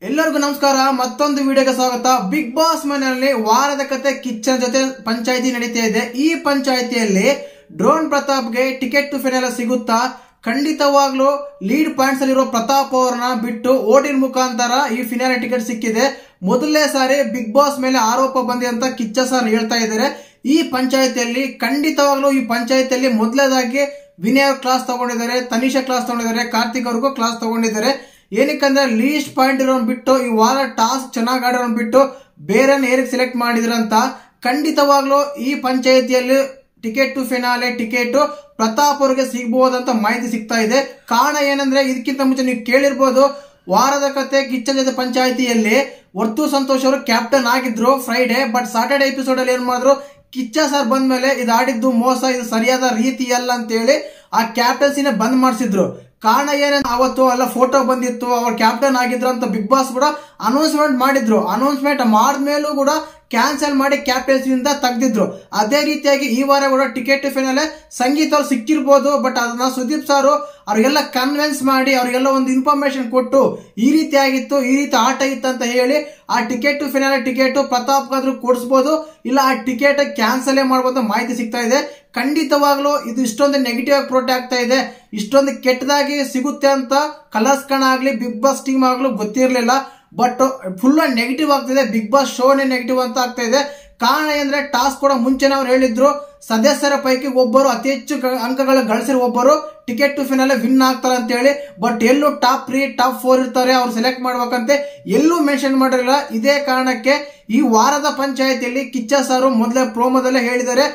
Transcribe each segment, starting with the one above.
ಎಲ್ಲರಿಗೂ ನಮಸ್ಕಾರ. ಮತ್ತೊಂದು ವಿಡಿಯೋಗೆ ಸ್ವಾಗತ. ಬಿಗ್ ಬಾಸ್ ಮನೆಯಲ್ಲಿ ವಾರದ ಕತೆ ಕಿಚ್ಚನ್ ಜೊತೆ ಪಂಚಾಯಿತಿ ನಡೀತಾ ಇದೆ. ಈ ಪಂಚಾಯಿತಿಯಲ್ಲಿ ಡ್ರೋನ್ ಪ್ರತಾಪ್ಗೆ ಟಿಕೆಟ್ ಟು ಫೈನಲ್ ಸಿಗುತ್ತಾ? ಖಂಡಿತವಾಗ್ಲೂ ಲೀಡ್ ಪಾಯಿಂಟ್ಸ್ ಅಲ್ಲಿರೋ ಪ್ರತಾಪ್ ಅವರನ್ನ ಬಿಟ್ಟು ಓಟಿನ ಮುಖಾಂತರ ಈ ಫಿನಾಲೆ ಟಿಕೆಟ್ ಸಿಕ್ಕಿದೆ. ಮೊದಲನೇ ಸಾರಿ ಬಿಗ್ ಬಾಸ್ ಮೇಲೆ ಆರೋಪ ಬಂದಿದೆ ಅಂತ ಕಿಚ್ಚ ಸರ್ ಹೇಳ್ತಾ ಇದ್ದಾರೆ. ಈ ಪಂಚಾಯಿತಿಯಲ್ಲಿ ಖಂಡಿತವಾಗ್ಲೂ ಈ ಪಂಚಾಯಿತಿಯಲ್ಲಿ ಮೊದಲನೇದಾಗಿ ವಿನಯ್ ಕ್ಲಾಸ್ ತಗೊಂಡಿದ್ದಾರೆ, ತನಿಷಾ ಕ್ಲಾಸ್ ತಗೊಂಡಿದ್ದಾರೆ, ಕಾರ್ತಿಕ್ ಅವ್ರಿಗೂ ಕ್ಲಾಸ್ ತಗೊಂಡಿದ್ದಾರೆ. ಏನಕ್ಕಂದ್ರೆ ಲೀಸ್ಟ್ ಪಾಯಿಂಟ್ ಇರೋನ್ ಬಿಟ್ಟು ಈ ವಾರ ಟಾಸ್ಕ್ ಚೆನ್ನಾಗಿ ಆಡಿರೋನ್ ಬಿಟ್ಟು ಬೇರೆ ಏನಕ್ಕೆ ಸೆಲೆಕ್ಟ್ ಮಾಡಿದ್ರಂತ. ಖಂಡಿತವಾಗ್ಲೂ ಈ ಪಂಚಾಯಿತಿಯಲ್ಲಿ ticket to finale ticket Pratap ಅವರಿಗೆ ಸಿಗಬಹುದಂತ ಮಾಹಿತಿ ಸಿಗ್ತಾ ಇದೆ. ಕಾರಣ ಏನಂದ್ರೆ ಇದಕ್ಕಿಂತ ಮುಂಚೆ ನೀವು ಕೇಳಿರ್ಬೋದು, ವಾರದ ಕತೆ ಕಿಚ್ಚನ್ ಜೊತೆ ಪಂಚಾಯಿತಿಯಲ್ಲಿ ವರ್ತು ಸಂತೋಷ್ ಅವರು ಕ್ಯಾಪ್ಟನ್ ಆಗಿದ್ರು ಫ್ರೈಡೆ. ಬಟ್ ಸಾಟರ್ಡೆ ಎಪಿಸೋಡ್ ಅಲ್ಲಿ ಏನ್ ಮಾಡಿದ್ರು, ಕಿಚ್ಚ ಸರ್ ಬಂದ ಮೇಲೆ ಇದು ಆಡಿದ್ದು ಮೋಸ, ಇದು ಸರಿಯಾದ ರೀತಿ ಅಲ್ಲ ಅಂತ ಹೇಳಿ ಆ ಕ್ಯಾಪ್ಟನ್ಸಿನ ಬಂದ್ ಮಾಡಿಸಿದ್ರು. ಕಾರಣ ಏನಂದ್ರೆ ಅವತ್ತು ಎಲ್ಲ ಫೋಟೋ ಬಂದಿತ್ತು, ಅವ್ರು ಕ್ಯಾಪ್ಟನ್ ಆಗಿದ್ರು ಅಂತ ಬಿಗ್ ಬಾಸ್ ಕೂಡ ಅನೌನ್ಸ್ಮೆಂಟ್ ಮಾಡಿದ್ರು. ಅನೌನ್ಸ್ಮೆಂಟ್ ಮಾಡಿದ್ಮೇಲೂ ಕೂಡ ಕ್ಯಾನ್ಸಲ್ ಮಾಡಿ ಕ್ಯಾಪ್ಟನ್ಸಿಯಿಂದ ತೆಗೆದಿದ್ರು. ಅದೇ ರೀತಿಯಾಗಿ ಈ ವಾರ ಕೂಡ ಟಿಕೆಟ್ ಫೈನಲ್ ಸಂಗೀತ ಅವ್ರು ಸಿಕ್ಕಿರ್ಬೋದು. ಬಟ್ ಅದನ್ನ ಸುದೀಪ್ ಸಾರು ಅವ್ರಿಗೆಲ್ಲ ಕನ್ವಿನ್ಸ್ ಮಾಡಿ ಅವ್ರಿಗೆಲ್ಲ ಒಂದು ಇನ್ಫಾರ್ಮೇಶನ್ ಕೊಟ್ಟು ಈ ರೀತಿ ಆಗಿತ್ತು, ಈ ರೀತಿ ಆಟ ಇತ್ತು ಅಂತ ಹೇಳಿ ಆ ticket to final ticket Pratap ಆದ್ರೂ ಕೊಡಿಸಬಹುದು, ಇಲ್ಲ ಆ ಟಿಕೆಟ್ ಕ್ಯಾನ್ಸಲ್ ಮಾಡಬಹುದು ಮಾಹಿತಿ ಸಿಗ್ತಾ ಇದೆ. ಖಂಡಿತವಾಗ್ಲೂ ಇದು ಇಷ್ಟೊಂದು ನೆಗೆಟಿವ್ ಆಗಿ ಪ್ರೋಟ್ ಆಗ್ತಾ ಇದೆ, ಇಷ್ಟೊಂದು ಕೆಟ್ಟದಾಗಿ ಸಿಗುತ್ತೆ ಅಂತ ಕಲರ್ಸ್ ಕಣ ಆಗ್ಲಿ ಬಿಗ್ ಬಾಸ್ ಟೀಮ್ ಆಗ್ಲೂ ಗೊತ್ತಿರಲಿಲ್ಲ. ಬಟ್ ಫುಲ್ ನೆಗೆಟಿವ್ ಆಗ್ತಿದೆ, ಬಿಗ್ ಬಾಸ್ ಶೋನೇ ನೆಗೆಟಿವ್ ಅಂತ ಆಗ್ತಾ ಇದೆ. ಕಾರಣ ಏನಂದ್ರೆ ಟಾಸ್ಕ್ ಕೂಡ ಮುಂಚೆನೆ ಅವ್ರು ಹೇಳಿದ್ರು, ಸದಸ್ಯರ ಪೈಕಿ ಒಬ್ಬರು ಅತಿ ಹೆಚ್ಚು ಅಂಕಗಳು ಗಳಿಸಿರೋ ಒಬ್ಬರು ಟಿಕೆಟ್ ಟು ಫೈನಲ್ ವಿನ್ ಆಗ್ತಾರೆ ಅಂತ ಹೇಳಿ. ಬಟ್ ಎಲ್ಲೂ ಟಾಪ್ 3 ಟಾಪ್ 4 ಇರ್ತಾರೆ, ಅವ್ರು ಸೆಲೆಕ್ಟ್ ಮಾಡ್ಬೇಕಂತೆ ಎಲ್ಲೂ ಮೆನ್ಷನ್ ಮಾಡಿರಲಿಲ್ಲ. ಇದೇ ಕಾರಣಕ್ಕೆ ಈ ವಾರದ ಪಂಚಾಯತಿಯಲ್ಲಿ ಕಿಚ್ಚ ಸಾರು ಮೊದಲೇ ಪ್ರೋಮೋದಲ್ಲೇ ಹೇಳಿದ್ದಾರೆ,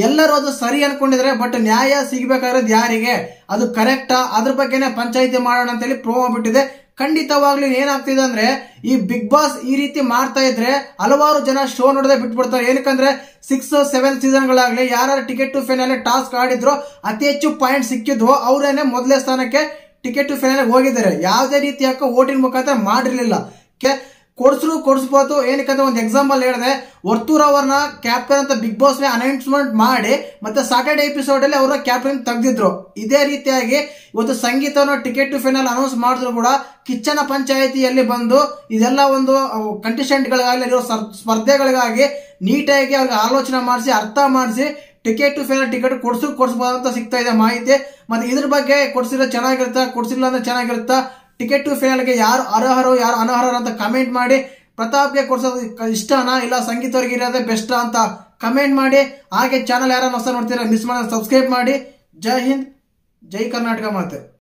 ಎಲ್ಲರೂ ಅದು ಸರಿ ಅನ್ಕೊಂಡಿದ್ದಾರೆ, ಬಟ್ ನ್ಯಾಯ ಸಿಗಬೇಕಾಗಿರೋದು ಯಾರಿಗೆ, ಅದು ಕರೆಕ್ಟಾ, ಅದ್ರ ಬಗ್ಗೆನೇ ಪಂಚಾಯಿತಿ ಮಾಡೋಣ ಅಂತ ಹೇಳಿ ಪ್ರೋಮೋ ಬಿಟ್ಟಿದೆ. ಖಂಡಿತವಾಗ್ಲೂ ಏನಾಗ್ತಿದೆ ಅಂದ್ರೆ ಈ ಬಿಗ್ ಬಾಸ್ ಈ ರೀತಿ ಮಾಡ್ತಾ ಇದ್ರೆ ಹಲವಾರು ಜನ ಶೋ ನೋಡದೆ ಬಿಟ್ಬಿಡ್ತಾರೆ. ಏನಕ್ಕಂದ್ರೆ 6, 7 ಸೀಸನ್ಗಳಾಗ್ಲಿ ಯಾರು ಟಿಕೆಟ್ ಟು ಫೈನಲ್ ಟಾಸ್ಕ್ ಆಡಿದ್ರು ಅತಿ ಹೆಚ್ಚು ಪಾಯಿಂಟ್ ಸಿಕ್ಕಿದ್ವು ಅವರೇನೆ ಮೊದಲನೇ ಸ್ಥಾನಕ್ಕೆ ಟಿಕೆಟ್ ಟು ಫೈನಲ್ ಹೋಗಿದ್ದಾರೆ. ಯಾವುದೇ ರೀತಿಯ ವೋಟಿಂಗ್ ಮುಖಾಂತರ ಮಾಡಿರ್ಲಿಲ್ಲ. ಕೊಡಿಸಬಹುದು. ಏನಕ್ಕಂದ್ರೆ ಒಂದು ಎಕ್ಸಾಂಪಲ್ ಹೇಳಿದೆ, ವರ್ತೂರ್ ಅವರನ್ನ ಕ್ಯಾಪ್ಟನ್ ಅಂತ ಬಿಗ್ ಬಾಸ್ ಅನೌನ್ಸ್ಮೆಂಟ್ ಮಾಡಿ ಮತ್ತೆ ಸಾಟರ್ಡೆ ಎಪಿಸೋಡ್ ಅಲ್ಲಿ ಅವರ ಕ್ಯಾಪ್ಟನ್ ತೆಗೆದಿದ್ರು. ಇದೇ ರೀತಿಯಾಗಿ ಇವತ್ತು ಸಂಗೀತವನ್ನು ಟಿಕೆಟ್ ಟು ಫೈನಲ್ ಅನೌನ್ಸ್ ಮಾಡಿದ್ರು ಕೂಡ ಕಿಚ್ಚನ ಪಂಚಾಯಿತಿಯಲ್ಲಿ ಬಂದು ಇದೆಲ್ಲ ಒಂದು ಕಂಟೆಸ್ಟೆಂಟ್ ಗಳಿಗಾಗಲಿ ಸ್ಪರ್ಧೆಗಳಿಗಾಗಿ ನೀಟಾಗಿ ಅವ್ರಿಗೆ ಆಲೋಚನೆ ಮಾಡಿಸಿ ಅರ್ಥ ಮಾಡಿಸಿ ಟಿಕೆಟ್ ಟು ಫೈನಲ್ ಟಿಕೆಟ್ ಕೊಡಿಸಬಹುದು ಅಂತ ಸಿಗ್ತಾ ಇದೆ ಮಾಹಿತಿ. ಮತ್ತೆ ಇದ್ರ ಬಗ್ಗೆ ಕೊಡಿಸಿದ್ರೆ ಚೆನ್ನಾಗಿರುತ್ತಾ, ಕೊಡಿಸಿಲ್ಲ ಅಂದ್ರೆ ಚೆನ್ನಾಗಿರುತ್ತಾ, ಟಿಕೆಟ್ ಟು ಫೈನಲ್ಗೆ ಯಾರು ಅರ್ಹರು ಯಾರು ಅನರ್ಹರು ಅಂತ ಕಮೆಂಟ್ ಮಾಡಿ. ಪ್ರತಾಪ್ಗೆ ಕೊಡ್ಸೋದು ಇಷ್ಟನಾ ಇಲ್ಲ ಸಂಗೀತ ಅವ್ರಿಗೆ ಇರೋದೇ ಬೆಸ್ಟ್ ಅಂತ ಕಮೆಂಟ್ ಮಾಡಿ. ಹಾಗೆ ಚಾನಲ್ ಯಾರು ಹೊಸ ನೋಡ್ತೀರಾ ಮಿಸ್ ಮಾಡಿ ಸಬ್ಸ್ಕ್ರೈಬ್ ಮಾಡಿ. ಜೈ ಹಿಂದ್, ಜೈ ಕರ್ನಾಟಕ ಮಾತೆ.